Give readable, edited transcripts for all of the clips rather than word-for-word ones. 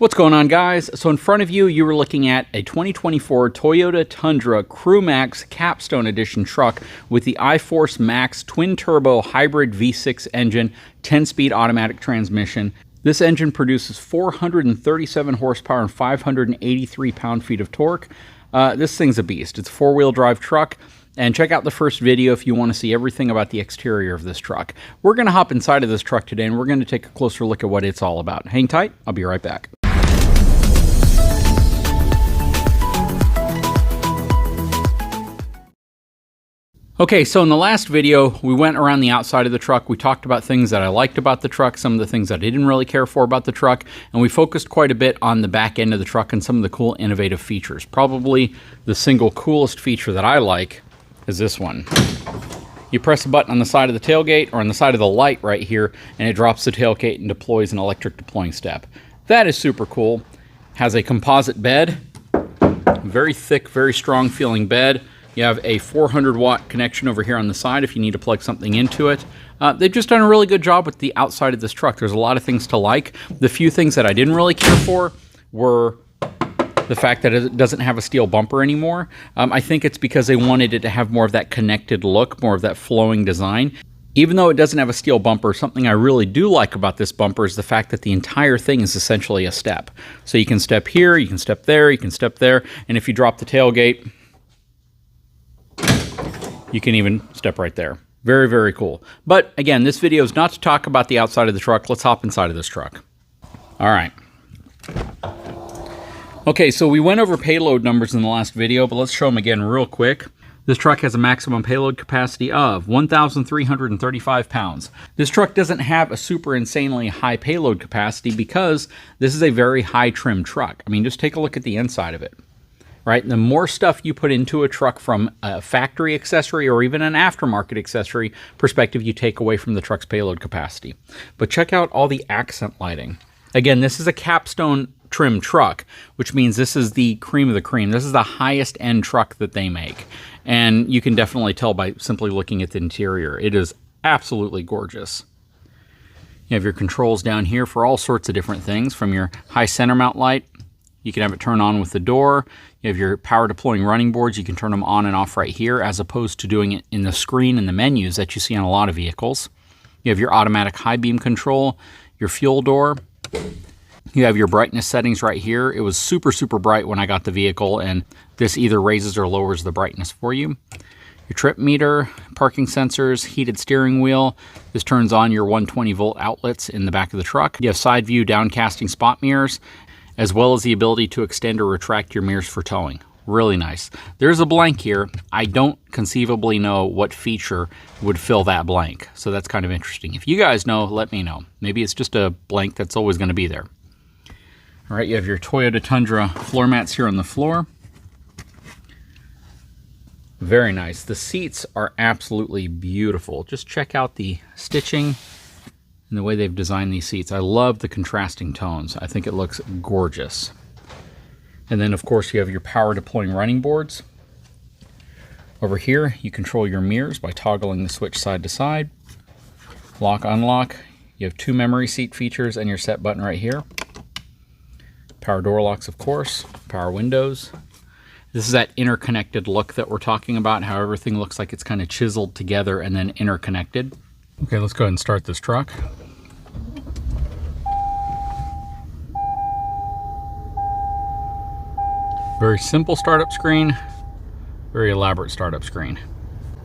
What's going on, guys? So in front of you, you were looking at a 2024 Toyota Tundra Crewmax Capstone Edition truck with the iForce Max twin-turbo hybrid V6 engine, 10-speed automatic transmission. This engine produces 437 horsepower and 583 pound-feet of torque. This thing's a beast. It's a four-wheel drive truck. And check out the first video if you want to see everything about the exterior of this truck. We're going to hop inside of this truck today, and we're going to take a closer look at what it's all about. Hang tight. I'll be right back. Okay, so in the last video, we went around the outside of the truck. We talked about things that I liked about the truck, some of the things that I didn't really care for about the truck, and we focused quite a bit on the back end of the truck and some of the cool innovative features. Probably the single coolest feature that I like is this one. You press a button on the side of the tailgate or on the side of the light right here, and it drops the tailgate and deploys an electric deploying step. That is super cool. Has a composite bed, very thick, very strong feeling bed. You have a 400 watt connection over here on the side if you need to plug something into it. They've just done a really good job with the outside of this truck. There's a lot of things to like. The few things that I didn't really care for were the fact that it doesn't have a steel bumper anymore. I think it's because they wanted it to have more of that connected look, more of that flowing design. Even though it doesn't have a steel bumper, something I really do like about this bumper is the fact that the entire thing is essentially a step. So you can step here, you can step there, you can step there, and if you drop the tailgate, you can even step right there. Very, very cool. But again, this video is not to talk about the outside of the truck. Let's hop inside of this truck. All right. Okay, so we went over payload numbers in the last video, but let's show them again real quick. This truck has a maximum payload capacity of 1,335 pounds. This truck doesn't have a super insanely high payload capacity because this is a very high trim truck. I mean, just take a look at the inside of it. Right? The more stuff you put into a truck from a factory accessory or even an aftermarket accessory perspective, you take away from the truck's payload capacity. But check out all the accent lighting. Again, this is a Capstone trim truck, which means this is the cream of the cream. This is the highest end truck that they make. And you can definitely tell by simply looking at the interior. It is absolutely gorgeous. You have your controls down here for all sorts of different things, from your high center mount light. You can have it turn on with the door. You have your power deploying running boards. You can turn them on and off right here, as opposed to doing it in the screen and the menus that you see on a lot of vehicles. You have your automatic high beam control, your fuel door. You have your brightness settings right here. It was super, super bright when I got the vehicle, and this either raises or lowers the brightness for you. Your trip meter, parking sensors, heated steering wheel. This turns on your 120 volt outlets in the back of the truck. You have side view downcasting spot mirrors, as well as the ability to extend or retract your mirrors for towing. Really nice. There's a blank here. I don't conceivably know what feature would fill that blank, so that's kind of interesting. If you guys know, let me know. Maybe it's just a blank that's always going to be there. All right, you have your Toyota Tundra floor mats here on the floor. Very nice. The seats are absolutely beautiful. Just check out the stitching and the way they've designed these seats. I love the contrasting tones. I think it looks gorgeous. And then, of course, you have your power deploying running boards. Over here, you control your mirrors by toggling the switch side to side. Lock, unlock. You have two memory seat features and your set button right here. Power door locks, of course. Power windows. This is that interconnected look that we're talking about, how everything looks like it's kind of chiseled together and then interconnected. Okay, let's go ahead and start this truck. Very simple startup screen, very elaborate startup screen.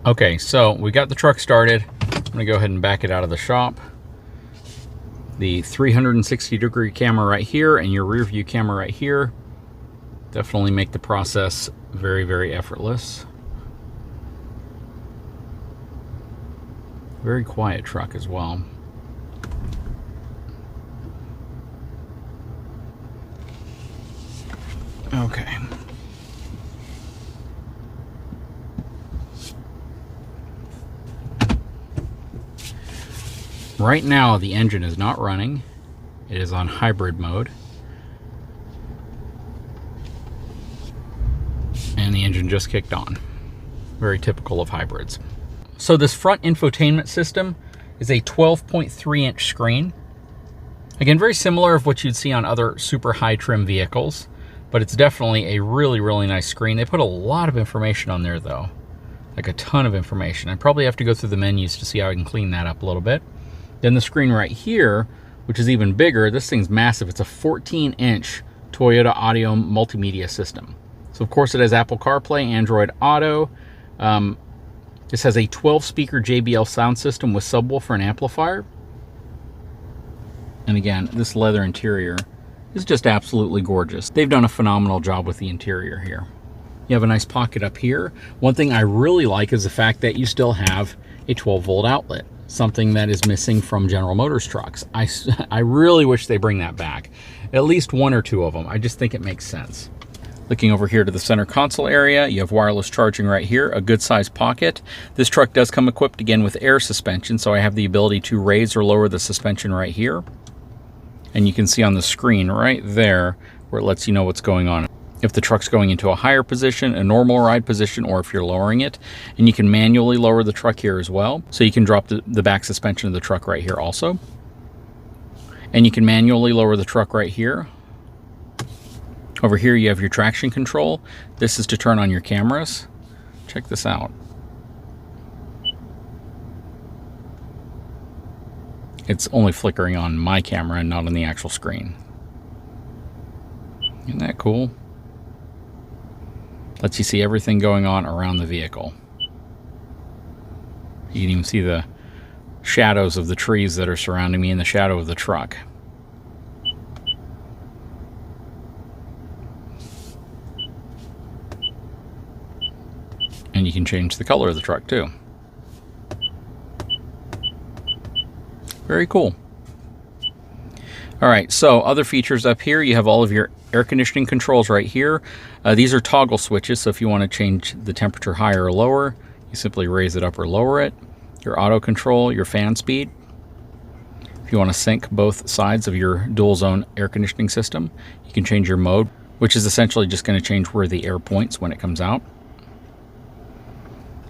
Okay, so we got the truck started. I'm gonna go ahead and back it out of the shop. The 360-degree camera right here and your rear view camera right here definitely make the process very, very effortless. Very quiet truck as well. Okay. Right now, the engine is not running. It is on hybrid mode. And the engine just kicked on. Very typical of hybrids. So this front infotainment system is a 12.3-inch screen. Again, very similar of what you'd see on other super high trim vehicles, but it's definitely a really, really nice screen. They put a lot of information on there though, like a ton of information. I probably have to go through the menus to see how I can clean that up a little bit. Then the screen right here, which is even bigger, this thing's massive. It's a 14-inch Toyota audio multimedia system. So of course it has Apple CarPlay, Android Auto. This has a 12-speaker JBL sound system with subwoofer and amplifier. And again, this leather interior is just absolutely gorgeous. They've done a phenomenal job with the interior here. You have a nice pocket up here. One thing I really like is the fact that you still have a 12-volt outlet, something that is missing from General Motors trucks. I really wish they bring that back. At least one or two of them. I just think it makes sense. Looking over here to the center console area, you have wireless charging right here, a good sized pocket. This truck does come equipped again with air suspension, so I have the ability to raise or lower the suspension right here. And you can see on the screen right there where it lets you know what's going on. If the truck's going into a higher position, a normal ride position, or if you're lowering it. And you can manually lower the truck here as well. So you can drop the back suspension of the truck right here also. And you can manually lower the truck right here. Over here you have your traction control. This is to turn on your cameras. Check this out. It's only flickering on my camera and not on the actual screen. Isn't that cool? Lets you see everything going on around the vehicle. You can even see the shadows of the trees that are surrounding me in the shadow of the truck. And you can change the color of the truck too. Very cool. All right, so other features up here, you have all of your air conditioning controls right here. These are toggle switches, so if you want to change the temperature higher or lower, you simply raise it up or lower it. Your auto control, your fan speed. If you want to sync both sides of your dual zone air conditioning system, you can change your mode, which is essentially just going to change where the air points when it comes out.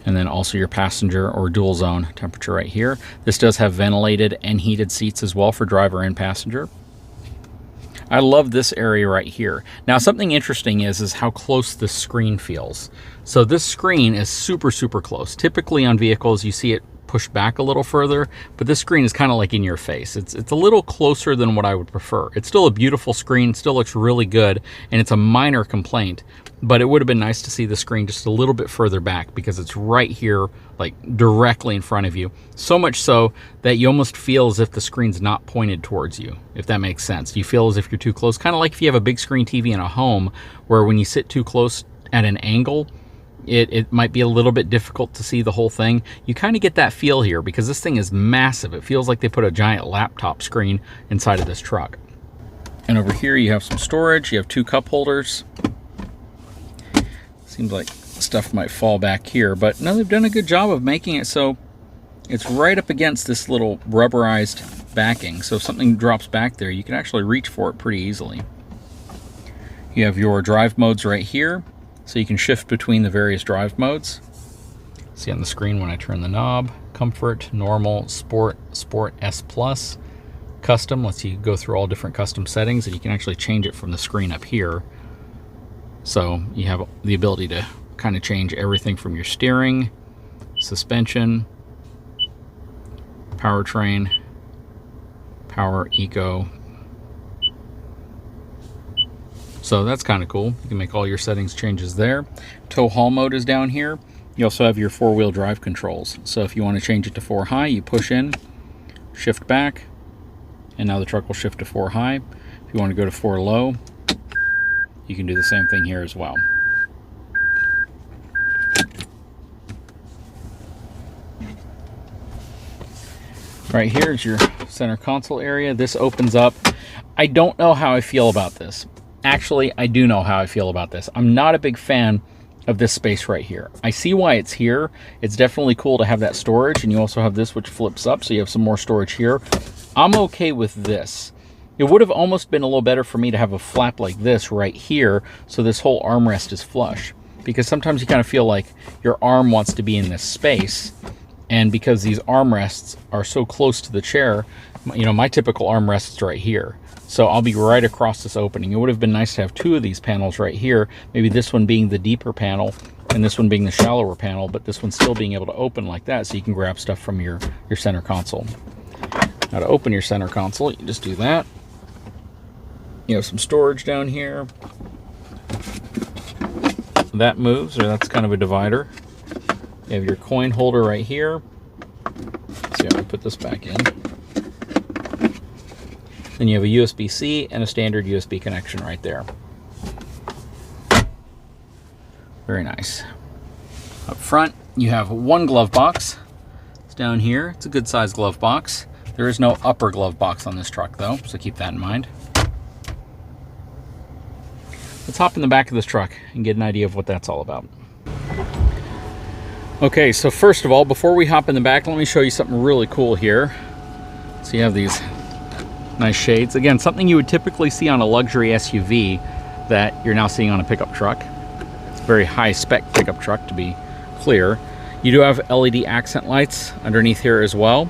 And then also your passenger or dual zone temperature right here. This does have ventilated and heated seats as well for driver and passenger. I love this area right here. Now something interesting is how close this screen feels. So this screen is super, super close. Typically on vehicles you see it pushed back a little further, but this screen is kind of like in your face. It's a little closer than what I would prefer. It's still a beautiful screen, still looks really good, and it's a minor complaint. But it would have been nice to see the screen just a little bit further back because it's right here, like directly in front of you. So much so that you almost feel as if the screen's not pointed towards you, if that makes sense. You feel as if you're too close, kind of like if you have a big screen TV in a home where when you sit too close at an angle, it might be a little bit difficult to see the whole thing. You kind of get that feel here because this thing is massive. It feels like they put a giant laptop screen inside of this truck. And over here you have some storage. You have 2 cup holders. Seems like stuff might fall back here, but no, they've done a good job of making it so it's right up against this little rubberized backing. So if something drops back there, you can actually reach for it pretty easily. You have your drive modes right here, so you can shift between the various drive modes. See on the screen when I turn the knob, Comfort, Normal, Sport, Sport S+, Custom lets you go through all different custom settings, and you can actually change it from the screen up here. So you have the ability to kind of change everything from your steering, suspension, powertrain, power, eco. So that's kind of cool. You can make all your settings changes there. Tow haul mode is down here. You also have your 4-wheel drive controls. So if you want to change it to 4 high, you push in, shift back, and now the truck will shift to 4 high. If you want to go to 4 low, you can do the same thing here as well. Right here is your center console area. This opens up. I don't know how I feel about this. Actually, I do know how I feel about this. I'm not a big fan of this space right here. I see why it's here. It's definitely cool to have that storage, and you also have this which flips up, so you have some more storage here. I'm okay with this. It would have almost been a little better for me to have a flap like this right here, so this whole armrest is flush. Because sometimes you kind of feel like your arm wants to be in this space, and because these armrests are so close to the chair, You know, my typical armrest is right here. So I'll be right across this opening. It would have been nice to have two of these panels right here. Maybe this one being the deeper panel and this one being the shallower panel, but this one still being able to open like that so you can grab stuff from your center console. Now to open your center console, you just do that. You have some storage down here. That moves, or that's kind of a divider. You have your coin holder right here. Let's see how we put this back in. Then you have a USB-C and a standard USB connection right there. Very nice. Up front, you have one glove box. It's down here. It's a good sized glove box. There is no upper glove box on this truck though, so keep that in mind. Let's hop in the back of this truck and get an idea of what that's all about. Okay, so first of all, before we hop in the back, let me show you something really cool here. So you have these nice shades. Again, something you would typically see on a luxury SUV that you're now seeing on a pickup truck. It's a very high spec pickup truck, to be clear. You do have LED accent lights underneath here as well.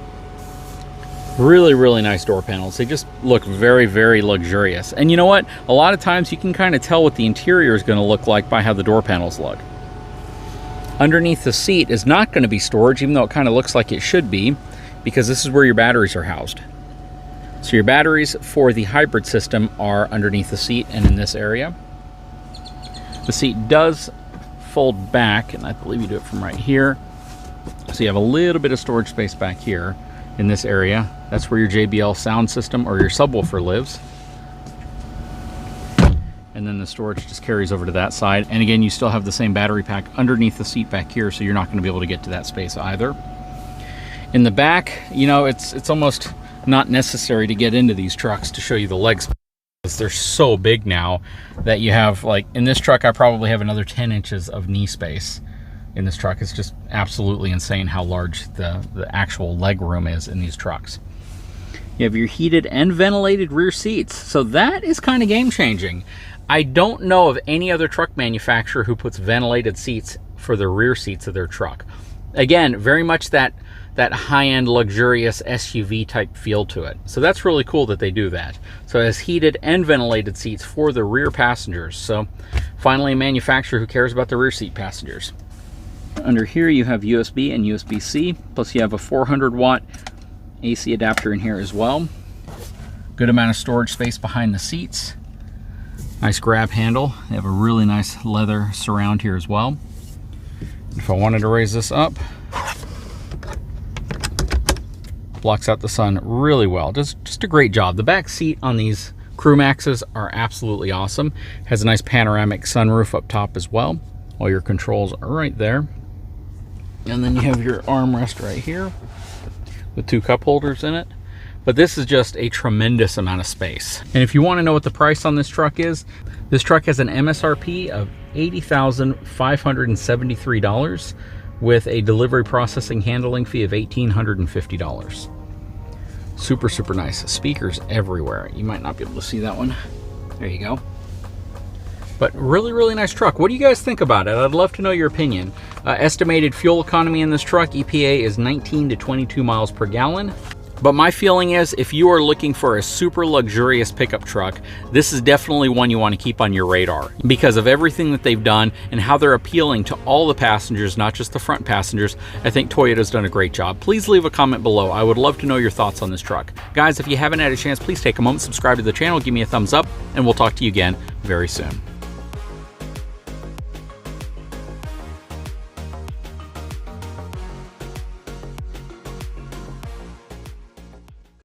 Really, really nice door panels. They just look very, very luxurious. And you know what? A lot of times you can kind of tell what the interior is going to look like by how the door panels look. Underneath the seat is not going to be storage, even though it kind of looks like it should be, because this is where your batteries are housed. So your batteries for the hybrid system are underneath the seat and in this area. The seat does fold back, and I believe you do it from right here. So you have a little bit of storage space back here in this area. That's where your JBL sound system or your subwoofer lives. And then the storage just carries over to that side. And again, you still have the same battery pack underneath the seat back here, so you're not going to be able to get to that space either. In the back, you know, it's almost not necessary to get into these trucks to show you the leg space. They're so big now that you have, like in this truck, I probably have another 10 inches of knee space in this truck. It's just absolutely insane how large the actual leg room is in these trucks. You have your heated and ventilated rear seats. So that is kind of game changing. I don't know of any other truck manufacturer who puts ventilated seats for the rear seats of their truck. Again, very much that high-end luxurious SUV type feel to it. So that's really cool that they do that. So it has heated and ventilated seats for the rear passengers. So finally a manufacturer who cares about the rear seat passengers. Under here you have USB and USB-C, plus you have a 400 watt AC adapter in here as well. Good amount of storage space behind the seats. Nice grab handle. They have a really nice leather surround here as well. If I wanted to raise this up, blocks out the sun really well. Just a great job. The back seat on these Crewmaxes are absolutely awesome. Has a nice panoramic sunroof up top as well. All your controls are right there. And then you have your armrest right here with two cup holders in it. But this is just a tremendous amount of space. And if you want to know what the price on this truck is, this truck has an MSRP of $80,573 with a delivery processing handling fee of $1,850. Super, super nice. Speakers everywhere. You might not be able to see that one. There you go. But really, really nice truck. What do you guys think about it? I'd love to know your opinion. Estimated fuel economy in this truck, EPA, is 19 to 22 miles per gallon. But my feeling is, if you are looking for a super luxurious pickup truck, this is definitely one you want to keep on your radar because of everything that they've done and how they're appealing to all the passengers, not just the front passengers. I think Toyota's done a great job. Please leave a comment below. I would love to know your thoughts on this truck. Guys, if you haven't had a chance, please take a moment, subscribe to the channel, give me a thumbs up, and we'll talk to you again very soon.